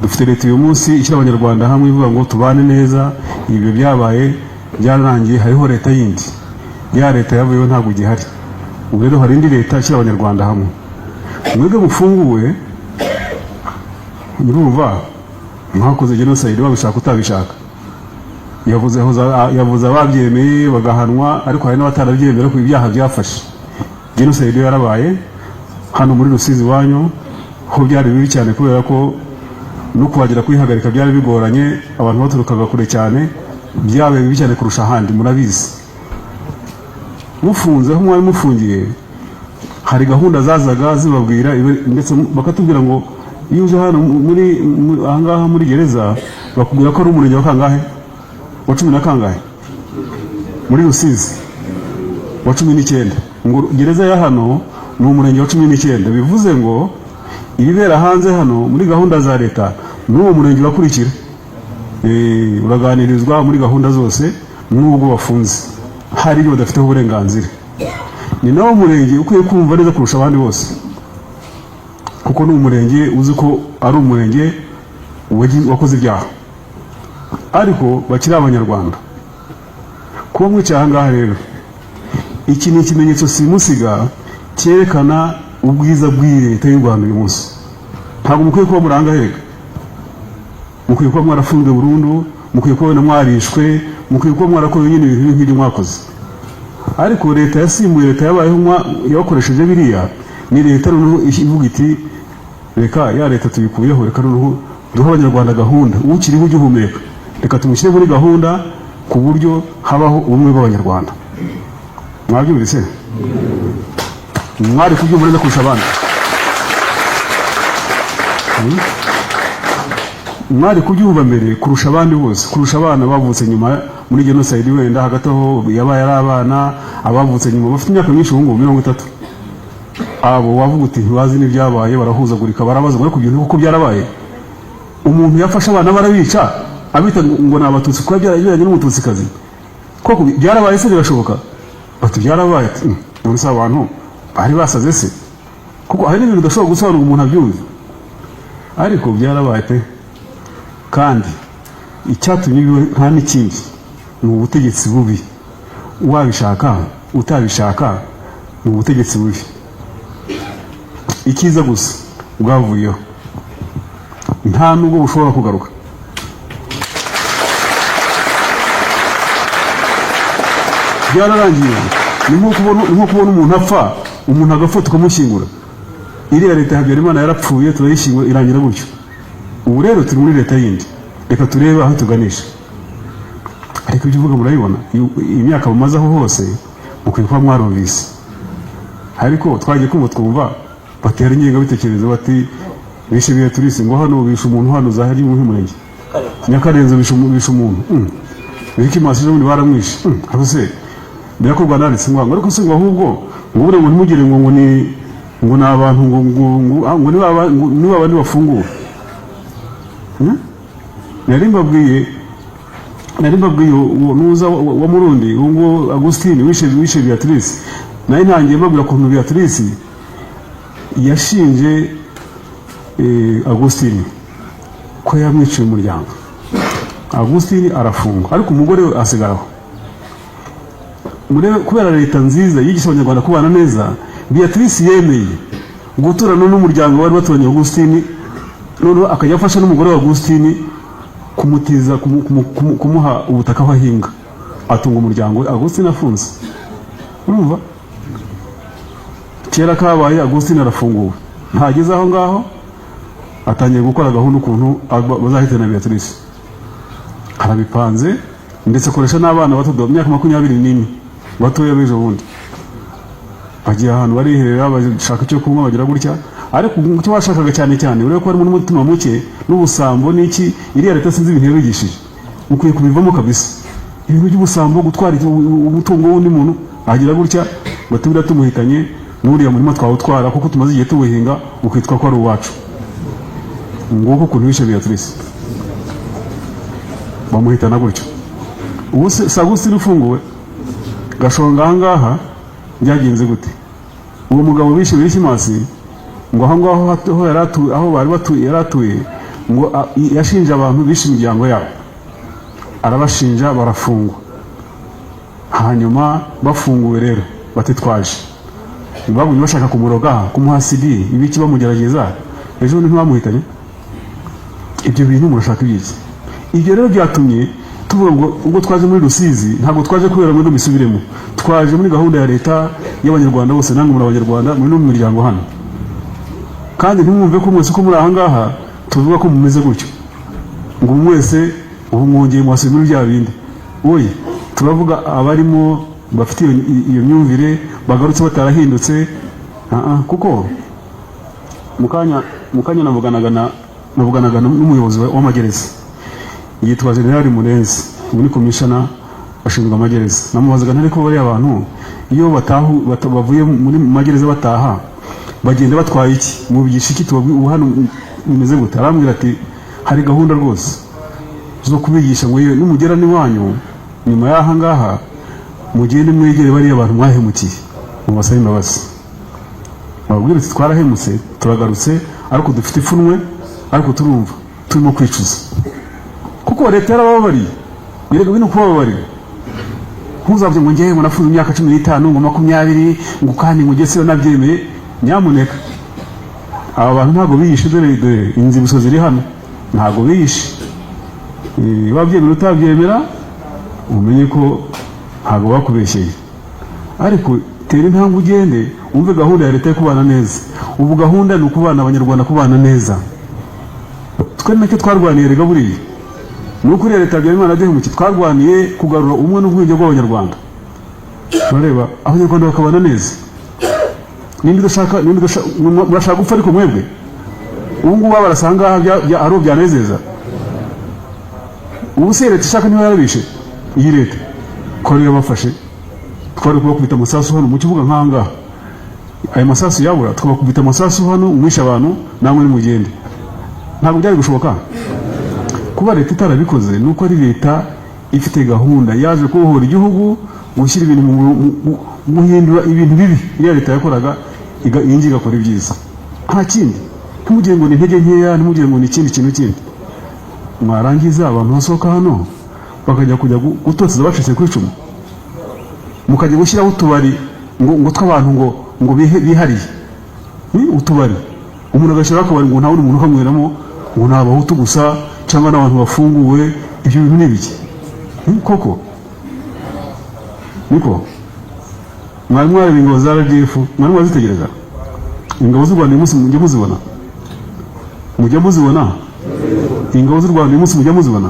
dufite leta uyu munsi ishyira abanyarwanda hamwe ivuga ngo tubane neza. Ibyo byabaye byarangiye, hariho leta yindi, ya leta yavuyeho ntabwo gihari. Ubu rero hari indi leta ishyira abanyarwanda hamwe. Mwebwe mufunguwe, murumva mwakoze genocide babishaka utabishaka. Yavuze ababyemeye bagahanwa, ariko hari n'abatarabyemera ko ibyaha byafashe. Genocide yarabaye hano muri Rusizi wanyu, ho byari bibi cyane kubera ko no kubagira kwihagarika byari bigoranye, abantu baturukaga kure cyane, byabaye bibi cyane kurusha ahandi, murabizi. Mufunze aho mwari mufungiye, hari gahunda zazaga zibabwira, ndetse bakatubwira ngo iyo uje hano muri ahangaha muri gereza, bakubwira ko ari umurenge wa kangahe, wa 10 na kangahe muri Rusizi, wa 19. Ngo gereza ya hano ni umurenge wa 19. Bivuze ngo ibibera hanze hano muri gahunda za leta n'uwo murenge urakurikira, uraganirizwa muri gahunda zose, n'ubwo bafunze hari ibyo badafite uburenganzira. Ni nawo murenge ukwiye kumva neza kurusha abandi bose, kuko ni umurenge uzi ko ari umurenge wakoze ibyaha, ariko bakiri abanyarwanda. Kuba mwicaye ahangaha rero, iki ni ikimenyetso simusiga cyerekana ubwiza bw'iyi leta y'u Rwanda uyu munsi. Ntabwo mukwiye kuba murangahega, mukwiye kuba mwarafunzwe burundu, mukwiye kuba mwarishwe, mukwiye kuba mwarakoze nyine ibintu nk'ibyo mwakoze. Ariko leta yasimbuye, leta yabayeho yabakoresheje biriya, ni leta noneho ivuga iti reka ya leta tuyikuyeho, reka noneho duha abanyarwanda gahunda, ukiriho ujye uhumeka, reka tumushyire muri gahunda ku buryo habaho ubumwe bw'abanyarwanda. Mwabyumvise? Mwari kubyumva neza kurusha abandi, mwari kubyumva mbere kurusha abandi bose, kurusha abana bavutse nyuma muri genocide. Wenda hagati aho yabaye ari abana, abavutse nyuma bafite imyaka myinshi, ubu ngubu 30. Abo wavuga uti ntibazi n'ibyabaye, barahuzagurika, barabaza ngo ibintu kuko byarabaye. Umuntu yafashe abana barabica, abita ngo ni abatutsi kuko byarajyanye n'umututsikazi. Koko byarabaye se birashoboka? Bati byarabaye. None se abantu bari basaze se? Kuko hari n'ibintu udashobora gusobanura umuntu abyumva, ariko byarabaye pe. Kandi icyatumye nta n'ikindi ni ubutegetsi bubi. Wabishaka utabishaka ni ubutegetsi bubi. Ikiza gusa bwavuyeho, nta nubwo bushobora kugaruka. Byararangiye. Ni nko kubona umuntu apfa, umuntu agapfa tukamushyingura. Iriya leta Habyarimana yarapfuye, turayishyingura, irangira gutyo. Ubu rero turi muri leta yindi, reka turebe aho tuganisha. Ariko ibyo uvuga murabibona, imyaka mumaze aho hose mukwiye kuba mwarumvise. Ariko twagiye kumva twumva batera ingengabitekerezo bati bishe Beatrice, ngo hano bishe umuntu hano zahari mu murenge Nyakarenzo, bishe umuntu. Biki masije muri baramwishe. Abose birakorwa nanditse ngo ariko se ngo ahubwo ngo bure ngo ntimugire ngo ni abantu ngo ni babandi bafunguwe. Nari mbabwiye nuza wa Murundi ngo Agustine wishe Beatrice. Naye ntangiye mbabwira ukuntu Beatrice yashinje Agustine ko yamwiciye umuryango. Agustine arafungwa, ariko umugore we asigaraho. Kubera leta nziza yigisha abanyarwanda kubana neza, Beatrice yemeye guturana n'umuryango wari baturanye Agustine, noneho akajya afasha n'umugore wa Agustine kumutiza kumuha ubutaka aho ahinga, atunga umuryango we. Agustine afunze, urumva? Kera kabaye Agustine arafunguwe, ntageze aho ngaho atangiye gukora gahunda ukuntu bazahitana Beatrice. Arabipanze, ndetse akoresha n'abana bato imyaka 24 batoya bejo bundi. Bagiye ahantu bariherera, bashaka icyo kunywa, bagira gutya. Ariko icyo bashakaga cyane cyane urebe ko harimo n'umutima muke n'ubusambo n'iki. Iriya leta sinzi ibintu yabigishije, mukwiye kubivamo kabisa. Ibintu by'ubusambo, gutwara umutungo w'undi muntu, agira gutya batubira tumuhitanye n'uriya murima twawutwara kuko tumaze igihe tubuhinga, ukitwa ko ari uwacu. Nguko kuntu wishe Beatrice, bamuhitana gutyo. Ubu Agustine ufunguwe, Gashonga ahangaha byagenze gute? Uwo mugabo bishe Beatrice ngo aho ngaho aho bari batuye yaratuye, ngo yashinje abantu bishe imiryango yabo, arabashinja barafungwa. Hanyuma bafunguwe rero batitwaje, babonye bashaka kumuroga, kumuha CD ibiki bamugerageza, ejo ntibamuhitanye. Ibyo bintu murashaka ibiki? Ibyo rero byatumye tuvuga ngo ubwo twaje muri Rusizi ntabwo twaje kubera ngo misubiremo, twaje muri gahunda ya leta y'abanyarwanda bose, namwe muri abanyarwanda muri no miryango hano. Kandi ntimwumve ko mwese ko muri aha ngaha tuvuga ko mumeze gutyo ngo mwese ubu mwongeye mwasubiye muri bya bindi. Oye, turavuga abarimo bafite iyo myumvire bagarutse batarahindutse. Kuko mukanya navuganaga n'umuyobozi w'amagereza yitwa General Murenzi, ubu ni komishana ashinzwe amagereza. Namubazaga ntari ko bari abantu iyo bavuye muri magereza bataha bagenda batwaye iki, mubigisha iki, ubu hano bimeze gute? Arambwira ati hari gahunda rwose zo kubigisha ngo nimugera n'iwanyu nyuma y'aha ngaha mugende mwegere bari abantu mwahemukiye mu basabe imbabazi. Babwira ati twarahemutse turagarutse, ariko dufite ipfunwe, ariko turumva turimo kwicuza kuko leta yarababariye. Birega bino kubabarira, ntuzabye ngo ngewe nafunze imyaka 15 ngo 20 ngo kandi ngo gese nabyemeye. Nyamuneka aba bantu ntabwo biyishe, dore inzibutso ziri hano ntabwo biyishe. Babyemera utabyemera umenye ko ntabwo bakubeshyeye, ariko tera intambwe ugende umve gahunda ya leta yo kubana neza. Ubu gahunda ni ukubana abanyarwanda kubana neza. Twe nacyo twarwaniye rega buriya nuko leta y'Imana adehemuki, twarwaniye kugarura umwe n'ubwenge bw'abanyarwanda. Turareba abanyarwanda bakabana neza. Nindi urashaka gupfa ariko mwebwe ubu ngubu barasanga ari byanezeza. Ubu se leta ishaka niba yarabishe, iyi leta korera bafashe twari kubakubita amasasu hano mu kibuga nkanga, ayo masasu yabura twabakubita amasasu hano umwisha abantu namwe ni mugende. Ntabwo byari gushoboka. Kuba leta itarabikoze nuko ari leta ifite gahunda yaje kubohora igihugu, gushyira ibintu guhindura ibintu bibi iyo leta yakoraga ingi igakora ibyiza. Nta kindi, ntimugire ngo ni intege nkeya, ntimugire ngo ni ikindi kintu kindi. Mwarangiza abantu basohoka hano bakajya kujya gutoteza bacitse ku icumu, mukajya gushyiraho utubari ngo tw'abantu ngo bihariye. Utubari umuntu agashyiraho akabari ngo nta wundi muntu ukamweramo, ngo ni abahutu gusa cyangwa n'abantu bafunguwe. Ibyo bintu ni biki koko? Niko mwari mwareba ingabo za RDF, mwari mwazitegereza ingabo z'u Rwanda uyu munsi mujya muzibona? Ingabo z'u Rwanda uyu munsi mujya muzibona?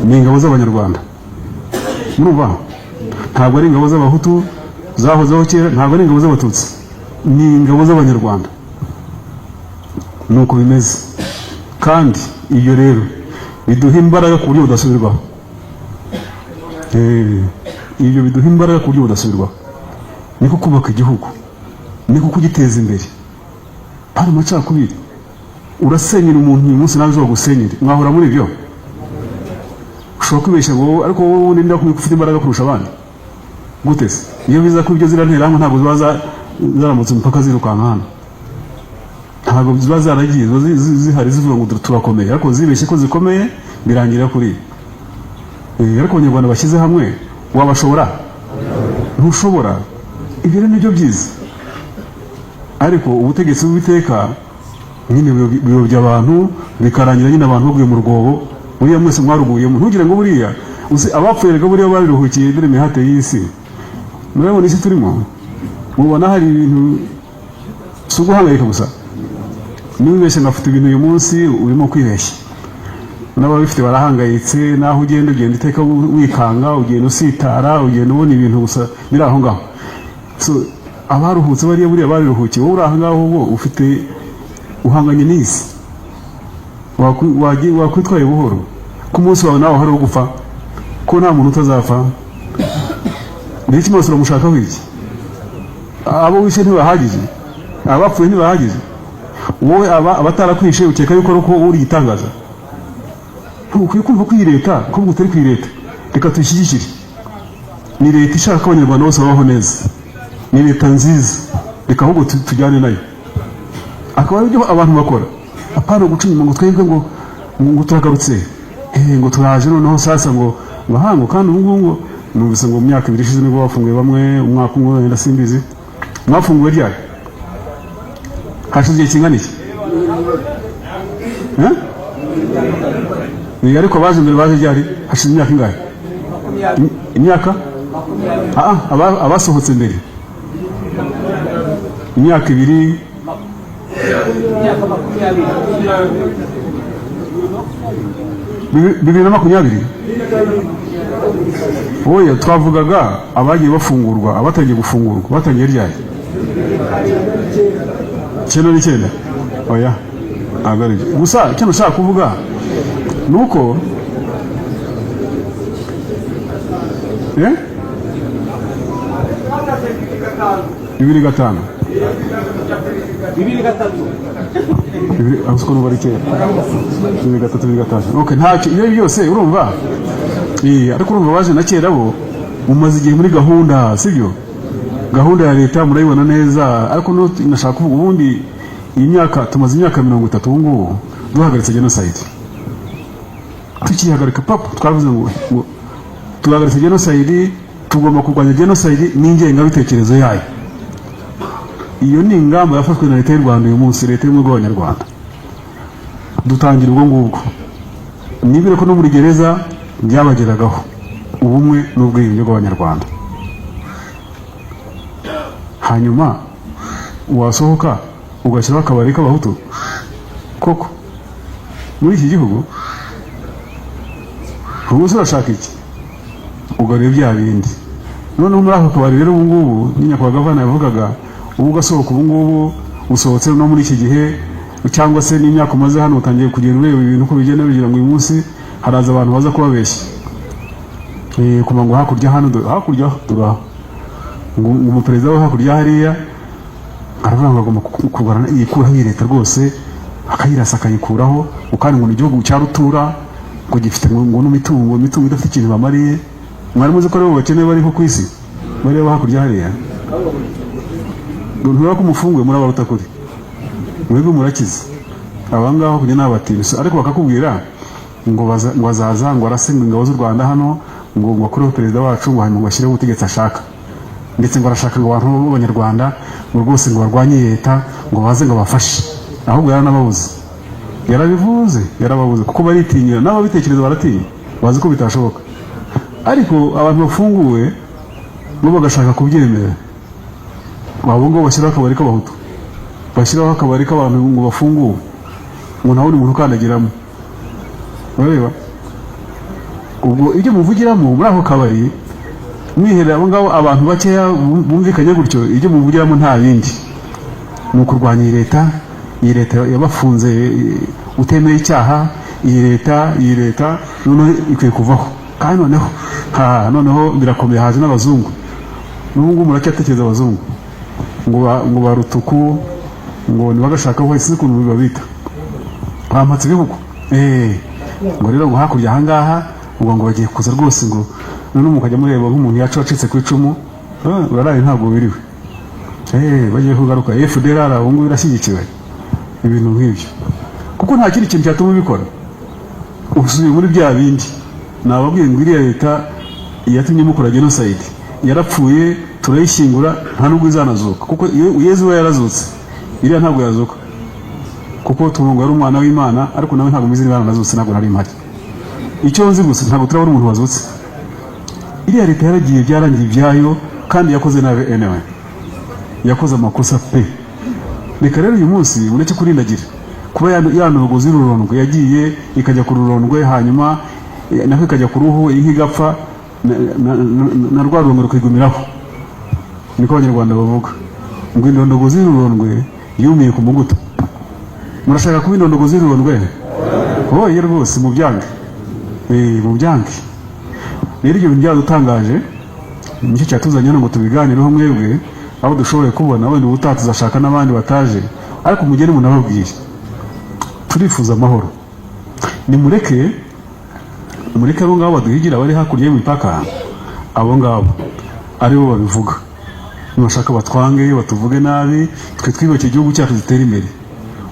Ni ingabo z'abanyarwanda. Murumva, ntabwo ari ingabo z'abahutu zahozeho kera, ntabwo ari ingabo z'abatutsi, ni ingabo z'abanyarwanda. Nuko bimeze. Kandi iyo rero biduha imbaraga ku buryo budasubirwaho. Ibyo biduha imbaraga ku buryo budasubirwaho. Niko kubaka igihugu, niko kugiteza imbere. Hari amacakubiri. Urasenyera umuntu uyu munsi nawe uzagusenyera, mwahora muri ibyo. Ushobora kwibeshya ngo ariko wowe wundi ndakumwe ufite imbaraga kurusha abandi. Gute se? Iyo biza ko ibyo zirantera hamwe ntabwo ziba zaramutse mpaka zirukanka hano. Ntabwo ziba zaragiye zihari zivuga ngo turakomeye, ariko zibeshye ko zikomeye birangira kuri. Ariko abanyarwanda bashyize hamwe wabashobora? Ntushobora. Ibyo nibyo byiza. Ariko ubutegetsi bw'iteka nyine biyobya abantu bikarangira nyine abantu baguye mu rwobo. Buriya mwese mwaruguyemo, ntugire ngo buriya abapfuye rega buriya bariruhukiye dore imihate y'isi. Murabona isi turimo, mubona hari ibintu si uguhangayika gusa. Niba wese ngafite ibintu uyu munsi urimo kwibeshya, n'ababifite barahangayitse. Naho ugenda iteka wikanga, ugenda usitara, ugenda ubona ibintu gusa biri aho ngaho. Abaruhutse buriya bariruhukiye, wowe uri aho ngaho ubwo ufite uhanganye n'isi, wakwitwaye buhoro. Ku munsi wawe nawe hari ugupfa, ko nta muntu utazapfa. Ndetse mwese uramushakaho iki? Abo wishe ntibahagije, abapfuye ntibahagije. Wowe abatarakwishe ukeka yuko ari uko uri igitangaza. Ukwiye kumva ko iyi leta ko utari ku leta, reka tuyishyigikire. Ni leta ishaka abanyarwanda bose babaho neza, ni leta nziza, reka ahubwo tujyane nayo. Akaba ari byo abantu bakora, apana guca inyuma ngo twebwe ngo ngo turagarutse ngo turaje noneho sasa ngo bahango kandi ubu ngo numvise ngo mu myaka 2 ishize nibwo bafunguye bamwe umwaka umwe wenda simbizi mwafunguwe ryari hashize igihe kingana iki ni ariko baje mbere baje ryari hashize imyaka ingahe imyaka abasohotse mbere imyaka 2 2020 oya twavugaga abagiye bafungurwa abatangiye gufungurwa batangiye ryari 9 oya agarije gusa cyo nshaka kuvuga nuko 2005 asko no barike 2003 okay ntacyo iyo byose urumva ariko urumva baje na kera bo umaze igihe muri gahunda sibyo gahunda ya leta murayibona neza ariko no nashaka kuvuga ubundi iyi myaka tumaze imyaka 30 ubu ngubu duhagaritse genocide tukihagarika pap twavuze ngo tuhagaritse genocide tugomba kurwanya genocide n'ingenga bitekerezo yayo iyo ni ingamba yafashwe na leta y'u Rwanda uyu munsi leta y'ubumwe bw'abanyarwanda dutangira ubwo ngubwo nibire ko no muri gereza byabageragaho ubumwe n'ubwiyunge bw'abanyarwanda hanyuma wasohoka ugashyiraho akabari k'abahutu koko muri iki gihugu ubuse urashaka iki ugarure bya bindi noneho muri ako kabari rero ubu ngubu nyakubahwa gavana yavugaga ubu ugasohoka ubu ngubu usohotse no muri iki gihe cyangwa se n'imyaka umaze hano utangiye kugenda ureba ibintu uko bigenda bigira ngo uyu munsi haraza abantu baza kubabeshya kuma ngo hakurya hano hakurya turaho ngo umuperezida wa hakurya hariya aravuga ngo agomba kurwana yikuraho iyi leta rwose akayirasa akayikuraho ukandi ngo igihugu cya rutura ngo gifite ngo n'imitungo idafite ikintu bamariye mwari muzi ko rero bakeneye bariho ku isi bareba hakurya hariya ntura ko umufunguye muri abaruta kuri mwebwe murakize abangaho kujya n'abatibise ariko bakakubwira ngo bazaza ngo arasenga ingabo z'u Rwanda hano ngo bakureho perezida wacu ngo hanyuma bashyireho ubutegetsi ashaka ndetse ngo arashaka ngo abantu b'abanyarwanda ngo rwose ngo barwanye leta ngo baze ngo bafashe ahubwo yarababuze kuko baritinyira n'ababitekereza baratinya bazi ko bitashoboka ariko abantu bafunguwe bo bagashaka kubyemera abo ngo bashyiraho akabari k'abahutu bashyiraho akabari k'abantu ngo bafunguwe ngo nta wundi muntu ukandagiramo ureba ubwo ibyo muvugiramo muri ako kabari mwiherera abo ngabo abantu bakeya bumvikanye gutyo ibyo muvugiramo nta bindi ni ukurwanya iyi leta yabafunze utemeye icyaha iyi leta noneho ikwiye kuvaho kandi noneho birakomeye haje n'abazungu n'ubu muracyatekereza abazungu ngo barutuku ngo nibagashaka wese ukuntu bibabita bampatse ibihugu ngo rero ngo hakurya ahangaha ngo bagiye kuza rwose ngo none mukajya mureba nk'umuntu yacu wacitse ku icumu uraraye ntabwo biriwe bagiye kugaruka FDLR ubu ngubu irashyigikiwe ibintu nk'ibyo kuko nta kindi kintu cyatuma ubikora usubiye muri bya bindi nababwiye ngo iriya leta yatumye mukora genocide yarapfuye turayishyingura nta nubwo izanazuka kuko Yezu we yarazutse iriya ntabwo yazuka kuko tumungo yari umwana w'Imana ariko nawe ntabwo muzi niba yarazutse ntabwo nari mpari icyo nzi gusa ntabwo turabona umuntu wazutse iriya leta yaragiye byarangiye ibyayo kandi yakoze nabi anyway yakoze amakosa pe reka rero uyu munsi ureke kurindagira kuba yanorogoza irurondwe yagiye ikajya ku rurondwe hanyuma nako ikajya ku ruhu inka igapfa na rwa rurondwe rukigumiraho niko abanyarwanda bavuga ngo indondogozi y'ururondwe yumiye ku muguto murashaka kuba indondogozi y'ururondwe oye rwose mu byange rero ibyo bintu byadutangaje nicyo cyatuzanye ngo tubiganireho mwebwe aho dushoboye kubona wenda ubutaha tuzashaka n'abandi bataje ariko mugende munababwire turifuza amahoro nimureke abo ngabo baduhigira bari hakurya y'imipaka abo ngabo aribo babivuga nibashaka batwange batuvuge nabi twe twibake igihugu cyacu dutere imbere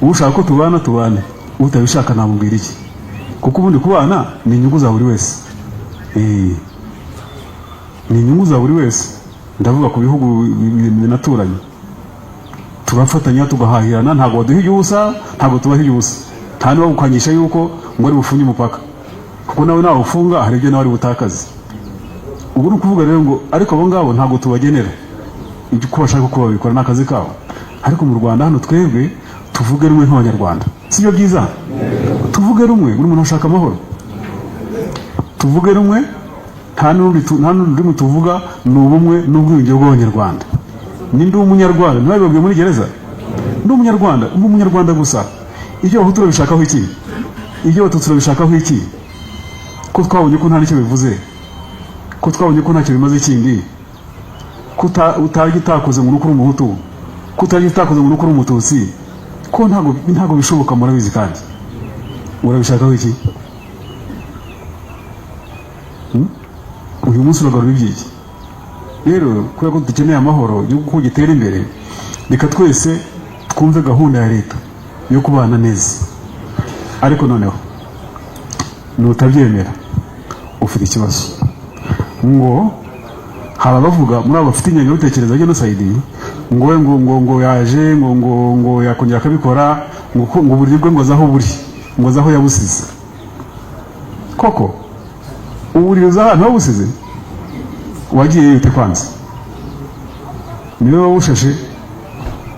ushaka ko tubane utabishaka namubwira iki kuko ubundi kubana ni inyungu za buri wese. Ni inyungu za buri wese. Ndavuga ku bihugu binaturanye, turafatanya tugahahirana, ntabwo waduha iby'ubusa, ntabwo tubaha iby'ubusa, nta niba gukanyisha yuko ngo ari bufunge umupaka, kuko nawe nawe ufunga hari ibyo nawe ari butakaze. Ubu ni ukuvuga rero ngo ariko abo ngabo ntabwo tubagenera uko bashaka ko babikora, n'akazi kabo. Ariko mu Rwanda hano twebwe tuvuge rumwe nk'Abanyarwanda, si byo byiza? Tuvuge rumwe, buri muntu ashaka amahoro, tuvuge rumwe, nta n'undi tuvuga ni ubumwe n'ubwiyunge bw'Abanyarwanda. Ndi umunyarwanda, ntibabibabwiye muri gereza, ndi umunyarwanda, ndi umunyarwanda gusa. Ibyo abahutu turabishakaho iki? Ibyo abatutsi turabishakaho iki? Ko twabonye ko nta nicyo bivuze, ko twabonye ko ntacyo bimaze ikindi, ko utarya utakoze ngo nukuri umuhutu, ko utarya utakoze ngo nukuri umututsi, ko ntago bishoboka, murabizi. Kandi urabishakaho iki? Uyu munsi uragarura ibyiki? Rero kubera ko dukeneye amahoro, igihugu ko gitera imbere, reka twese twumve gahunda ya leta yo kubana neza. Ariko noneho nutabyemera ufite ikibazo. Ngo haba bavuga muri abo bafite ingengabitekerezo ya genocide ngo yaje ngo yakongera akabikora, ngo uburiri bwe ngo azaho yabusize. Koko uburiri uzahantu wabusize? Wagiye yute kwanza? Niwe wawushashe?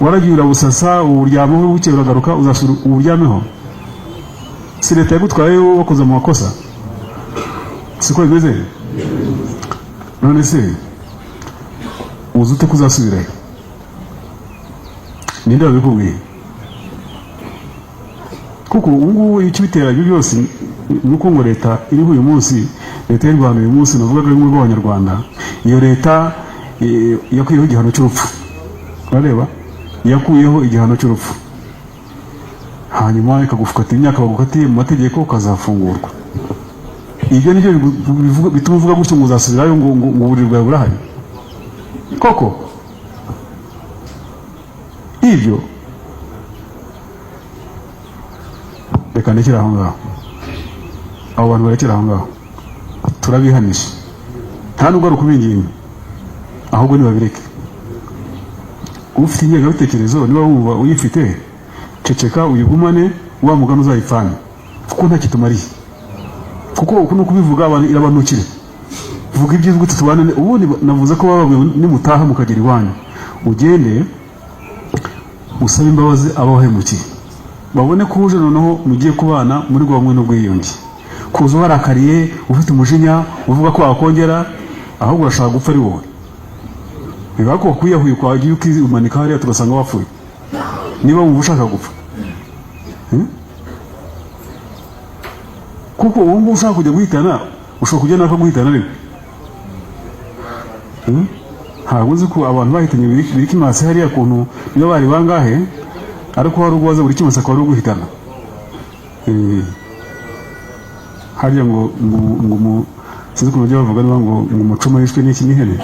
Waragiye urabusasa, uburyamaho, bukeye uragaruka uzasura uburyameho? Si leta yagutwaye wakoze mu makosa? Siko bimeze? None se uzi ute kuzasubirayo? Ninde wabikubwiye? Kuko ubungubu icyo bitera ibyo byose nuko ngo leta iriho uyu munsi, leta y'u Rwanda uyu munsi navugaga y'ubumwe bw'Abanyarwanda, iyo leta yakuyeho igihano cy'urupfu. Urareba, yakuyeho igihano cy'urupfu, hanyuma ikagufata imyaka bagukatiye mu mategeko ukazafungurwa. Ibyo nibyo bituma uvuga gutyo ngo uzasubirayo, ngo uburiri bwawe burahari? Koko ibyo reka ndekere aho ngaho, abo bantu barekera aho ngaho, turabihanisha. Nta nubwo ari ukubinginga, ahubwo nibabireke. Ufite ingengabitekerezo niba wumva uyifite, ceceka uyigumane, wa mugani uzayipfane, kuko nta kitumariye. Kuko ukuntu kubivuga abantu irabanukire, vuga ibyo tubane. Ubundi navuze ko bababwiye nimutaha mukagera iwanyu, ugende usaba imbabazi abahemukiye, babone ko uje noneho mugiye kubana muri bamwe n'ubwiyunge. Kuza warakariye ufite umujinya uvuga ko wakongera, ahubwo urashaka gupfa ari wowe. Biba ko kwiyahuye kwagiye ukimanika hariya tugasanga wapfuye, niba wumva ushaka gupfa. Kuko ubu ngubu ushaka kujya guhitana, ushobora kujya nako guhitana ariko ntabwo uzi ko abantu bahitanye biri kimase hariya kuntu niba bari bangahe, ariko hari ubwaza buri kimase akaba ari guhitana. Hariya ngo sinzi ukuntu bajya bavuga niba ngo umucoma yishwe n'iki n'ihene,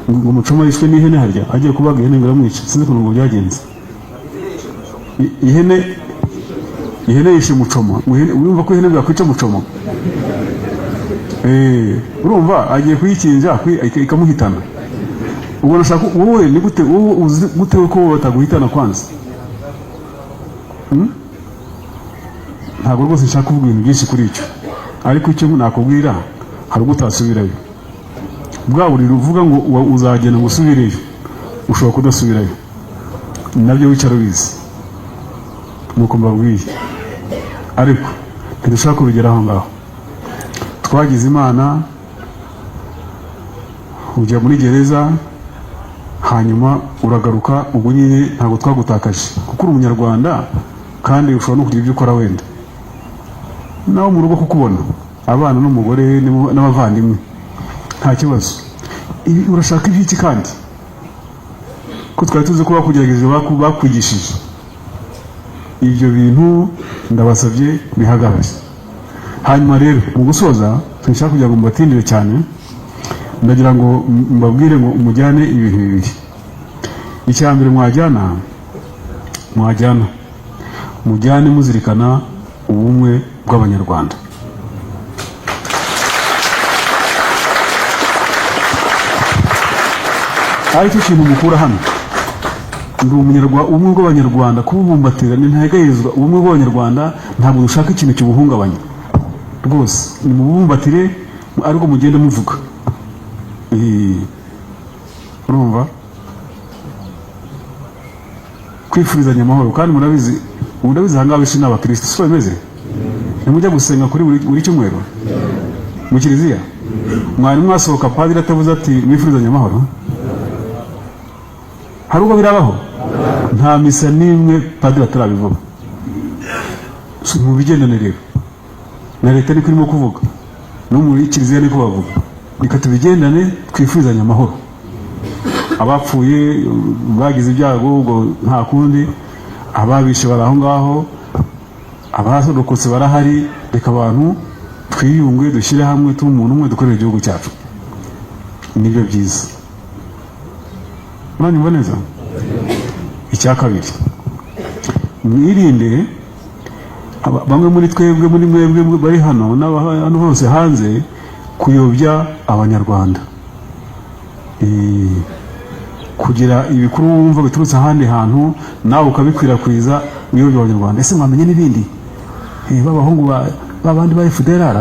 ngo umucoma yishwe n'ihene harya agiye kubaga ihene ngo iramwica, sinzi ukuntu ngo byagenze. Ihene yishe mucoma, urumva ko ihene bwakwica mucoma? Urumva agiye kuyikinja ikamuhitana. Ubwo nashaka wowe ni gute ko bataguhitana kwanza? Ntabwo rwose nshaka kuvuga ibintu byinshi kuri icyo, ariko icyo nakubwira hari ubwo utasubirayo. Bwa buriri uvuga ngo uzagenda ngo usubireyo, ushobora kudasubirayo, nabyo wicara ubizi, nuko mbabwiye. Ariko ntidushaka kubigera aho ngaho. Twagize Imana, ujya muri gereza, hanyuma uragaruka, ubwo nyine ntabwo twagutakaje, kuko uri umunyarwanda kandi ushobora no kugira ibyo ukora wenda nawe mu rugo kukubona, abana n'umugore n'abavandimwe, nta kibazo. Urashaka iby'iki kandi? Ko twari tuzi ko bakugerageje, bakwigishije. Ibyo bintu ndabasabye bihagarare. Hanyuma rero mu gusoza, sinshaka kugira ngo mbatindire cyane, ndagira ngo mbabwire ngo mujyane ibintu bibiri. Icya mbere mujyane muzirikana ubumwe bw'abanyarwanda. aricyo kintu mukura hano, ndi ubumwe bw'abanyarwanda, kububumbatira ntihagayizwa. ubumwe bw'abanyarwanda ntabwo dushaka ikintu kibuhungabanya rwose, ni mubumbatire ariko mugende muvuga. urumva, kwifurizanya amahoro. kandi murabizi ahangaha benshi ni abakristo, siko bimeze? nimujya gusenga kuri buri cyumweru mu kiliziya, mwari mwasohoka padiri atavuze ati mwifurizanye amahoro? hari ubwo birabaho? nta misa n'imwe padiri atarabivuga. mu bigendane rero na leta niko irimo kuvuga, no muri kiliziya niko bavuga, reka tubigendane twifurizanye amahoro. abapfuye bagize ibyago ubwo nta kundi, ababishe bari aho ngaho, abasorokotse barahari. reka abantu twiyunge, dushyire hamwe, tube umuntu umwe, dukorere igihugu cyacu. nibyo byiza. muranyumva neza? icya kabiri, mwirinde bamwe muri twebwe, muri mwebwe bari hano n'ahantu hose hanze, kuyobya abanyarwanda, kugira ibikuru wumva biturutse ahandi hantu nawe ukabikwirakwiza uyobya abanyarwanda. ese mwamenye n'ibindi? b'abahungu b'abandi ba FDLR,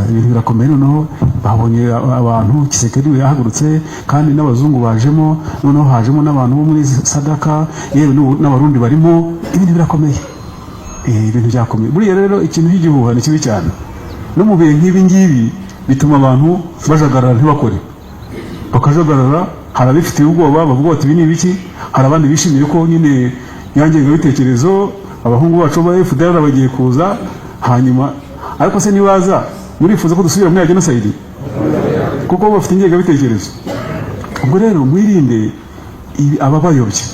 ibintu birakomeye. noneho babonye abantu, Kisekedi yahagurutse, kandi n'abazungu bajemo, noneho hajemo n'abantu bo muri Sadaka, yewe n'abarundi barimo. ibintu birakomeye, ibintu byakomeye. buriya rero ikintu cy'igihuha ni kibi cyane, no mu bihe nk'ibi ngibi bituma abantu bajagarara, ntibakore, bakajagarara. hari abifitiye ubwoba, bavuga bati ibi ni ibiki. hari abandi bishimiye ko nyine nyangengabitekerezo, abahungu bacu ba FDLR bagiye kuza, hanyuma ariko se nibaza murifuza ko dusubira muri ya genocide? kuko bafite ingengabitekerezo. ubwo rero mwirinde ababayobya.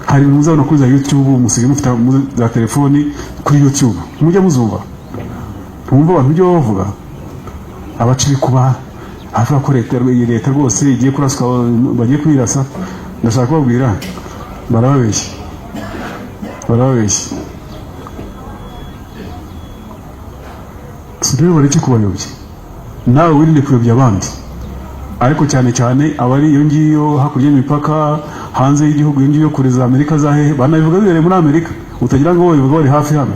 hari ibintu muzabona kuri za YouTube, musigaye mufite za telefoni kuri YouTube, mujya muzumva, mwumva abantu ibyo bavuga, abaca ibikuba, avuga ko leta rwose igiye kuraswa, bagiye kwirasa. ndashaka kubabwira, barababeshya. rero bareke kubayobya, nawe wirinde kuyobya abandi, ariko cyane cyane abari iyo ngiyo hakurya y'imipaka, hanze y'igihugu, iyo ngiyo kure za Amerika, za hehe, banabivuga bibereye muri Amerika, utagira ngo babivuga bari hafi hano.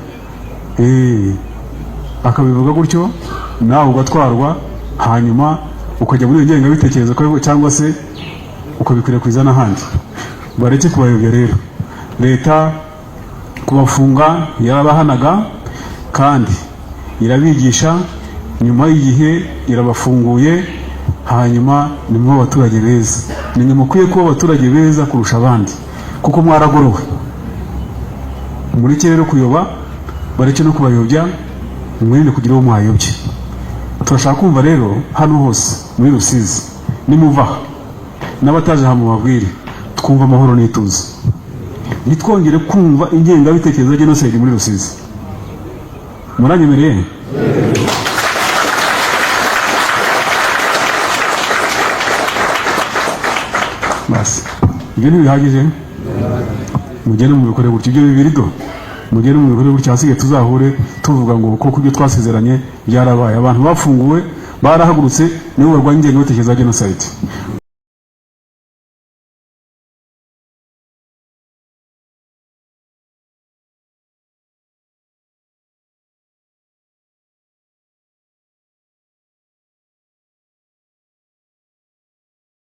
akabivuga gutyo, nawe ugatwarwa, hanyuma ukajya muri iyo ngengabitekerezo, cyangwa se ukabikwirakwiza n'ahandi. bareke kubayobya rero. leta kubafunga yarabahanaga, kandi irabigisha, nyuma y'igihe irabafunguye, hanyuma ni mwe abaturage beza. ni mwe mukwiye kuba abaturage beza kurusha abandi, kuko mwaragorowe. mureke rero kuyoba, bareke no kubayobya, mwirinde kugira uwo mwayobye. turashaka kumva rero hano hose muri Rusizi, nimuva n'abataje hamwe babwire, twumva amahoro n'ituze, ntitwongere kumva ingengabitekerezo ya genocide muri Rusizi. muranyemereye? basi ibyo ntibihagije, mugende mu bikorere gutya. ibyo bibiri do, mugende mu bikorere gutya, hasigaye tuzahure tuvuga ngo koko ibyo twasezeranye byarabaye. abantu bafunguwe barahagurutse, nibo barwanya ingengabitekerezo ya genocide.